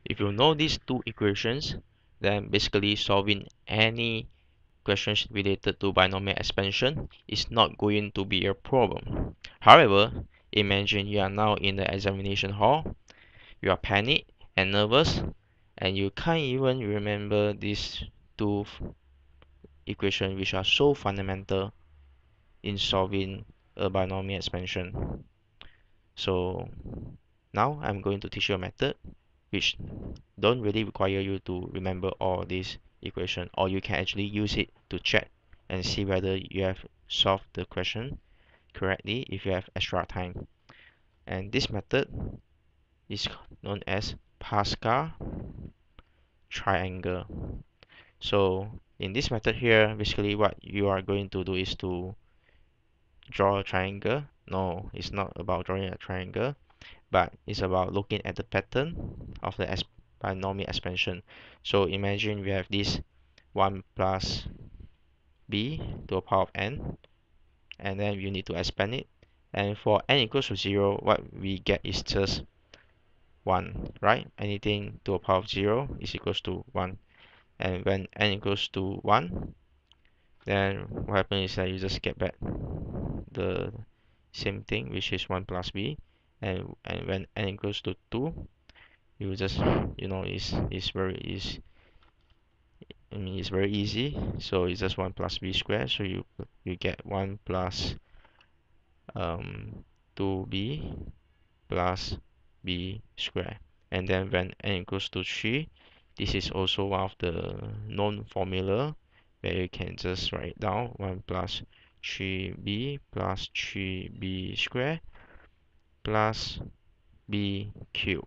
If you know these two equations, then basically solving any questions related to binomial expansion is not going to be a problem. However, imagine you are now in the examination hall, you are panicked and nervous, and you can't even remember these two equations which are so fundamental in solving a binomial expansion. So now I'm going to teach you a method which don't really require you to remember all these equations, or you can actually use it to check and see whether you have solved the question correctly if you have extra time. And this method is known as Pascal triangle. So in this method here, basically what you are going to do is to draw a triangle. No, it's not about drawing a triangle, but it's about looking at the pattern of the binomial expansion. So imagine we have this 1 plus b to the power of n, and then you need to expand it. And for n equals to 0, what we get is just 1, right? Anything to a power of 0 is equals to 1. And when n equals to 1, then what happens is that you just get back the same thing, which is 1 plus b. And when n equals to 2, you just, it's very easy. I mean, it's very easy. So it's just 1 plus b squared. So you get 1 plus 2b plus b squared. And then when n equals to 3, this is also one of the known formula where you can just write down 1 plus 3b plus 3b squared plus b cubed.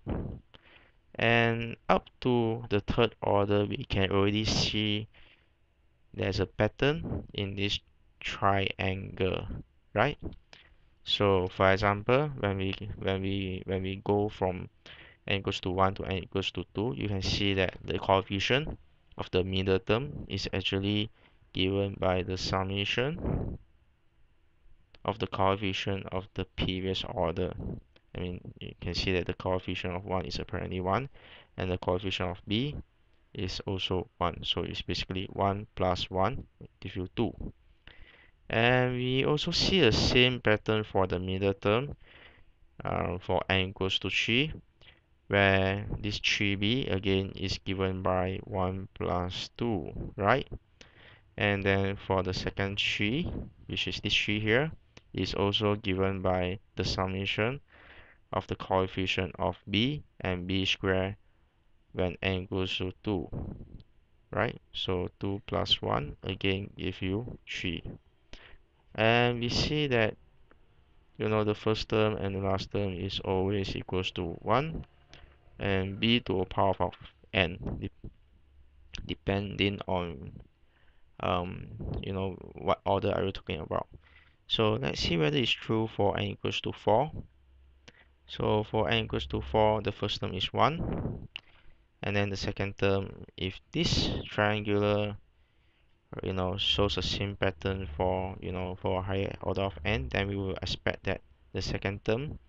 And up to the third order, we can already see there's a pattern in this triangle, right? So for example, when we go from n equals to 1 to n equals to 2, you can see that the coefficient of the middle term is actually given by the summation of the coefficient of the previous order. I mean, you can see that the coefficient of 1 is apparently 1, and the coefficient of b is also 1. So it's basically 1 plus 1 give you 2. And we also see the same pattern for the middle term for n equals to 3, where this 3b again is given by 1 plus 2, right? And then for the second 3, which is this 3 here, is also given by the summation of the coefficient of b and b squared when n equals to 2, right? So 2 plus 1 again give you 3. And we see that the first term and the last term is always equals to 1, and b to a power of n, depending on what order are you talking about. So let's see whether it's true for n equals to 4. So for n equals to 4, the first term is 1, and then the second term, if this triangular shows the same pattern for a higher order of n, then we will expect that the second term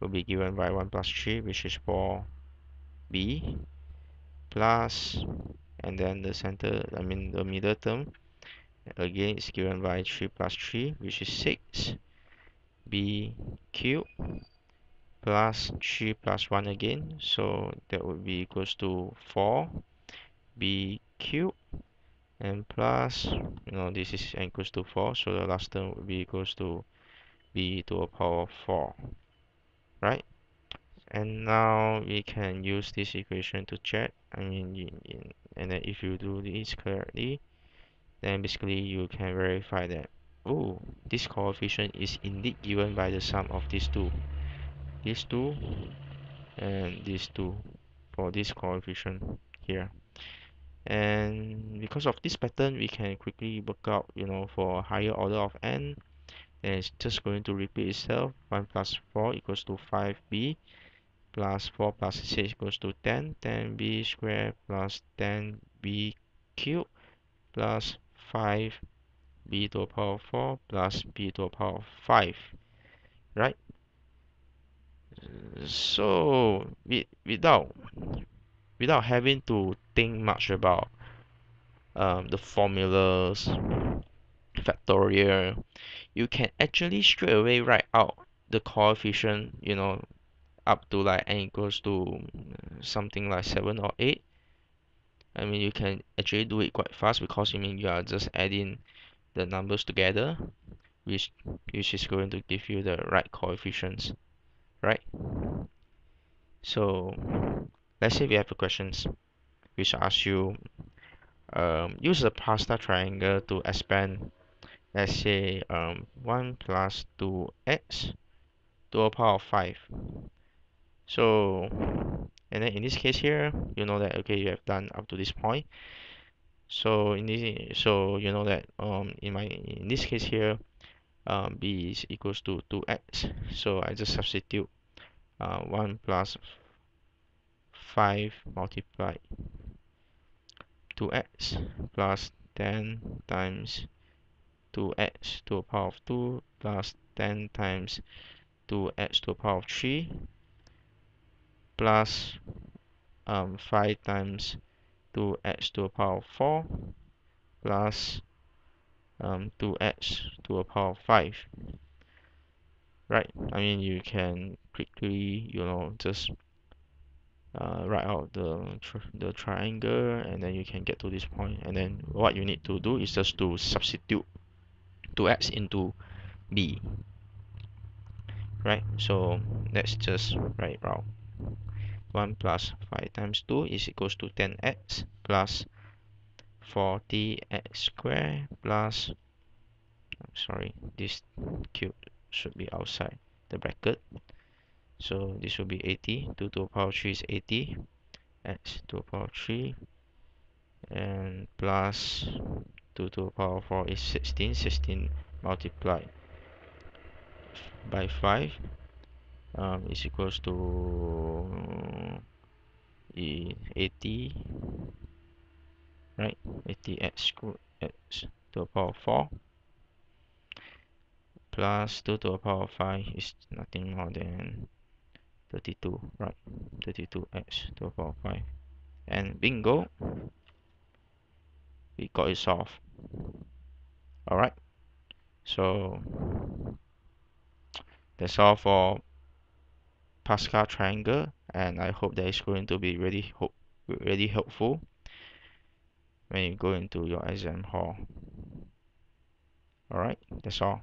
will be given by 1 plus 3, which is 4b plus, and then the middle term again is given by 3 plus 3, which is 6b cubed plus 3 plus 1 again, so that would be equals to 4b cubed, and plus, this is n equals to 4, so the last term would be equals to b to a power of 4, right? And now we can use this equation to check. I mean, and then if you do this correctly, then basically you can verify that, oh, this coefficient is indeed given by the sum of these two and these two for this coefficient here. And because of this pattern, we can quickly work out, for a higher order of n, then it's just going to repeat itself. 1 plus 4 equals to 5b plus 4 plus 6 equals to 10, 10b squared plus 10b cubed plus 5b to the power of 4 plus b to the power of 5, right? So without without having to think much about the formulas, factorial, you can actually straight away write out the coefficient, up to like n equals to something like 7 or 8. I mean, you can actually do it quite fast because you are just adding the numbers together, which is going to give you the right coefficients, right? So let's say we have a questions which asks you use the pasta triangle to expand, let's say 1 plus 2x to a power of 5. So, and then in this case here, you know that okay, you have done up to this point. So you know that in this case here, b is equals to 2x. So I just substitute 1 plus 5 multiplied 2x plus 10 times 2x to the power of 2 plus 10 times 2x to the power of 3 plus 5 times 2x to the power of 4 plus 2x to the power of 5, right? I mean, you can quickly, just write out the triangle, and then you can get to this point, and then what you need to do is just to substitute 2x into b, right? So let's just write out 1 plus 5 times 2 is equals to 10x plus 40x squared plus, sorry, this cube should be outside the bracket. So this will be 80. 2 to the power 3 is 80. X to the power 3. And plus 2 to the power 4 is 16. 16 multiplied by 5 is equals to 80, right? 80x x to the power 4 plus 2 to the power 5 is nothing more than 32, right? 32x to the power 5. And bingo, we got it solved. Alright, so that's all for Pascal triangle, and I hope that it's going to be really helpful when you go into your exam hall. Alright, that's all.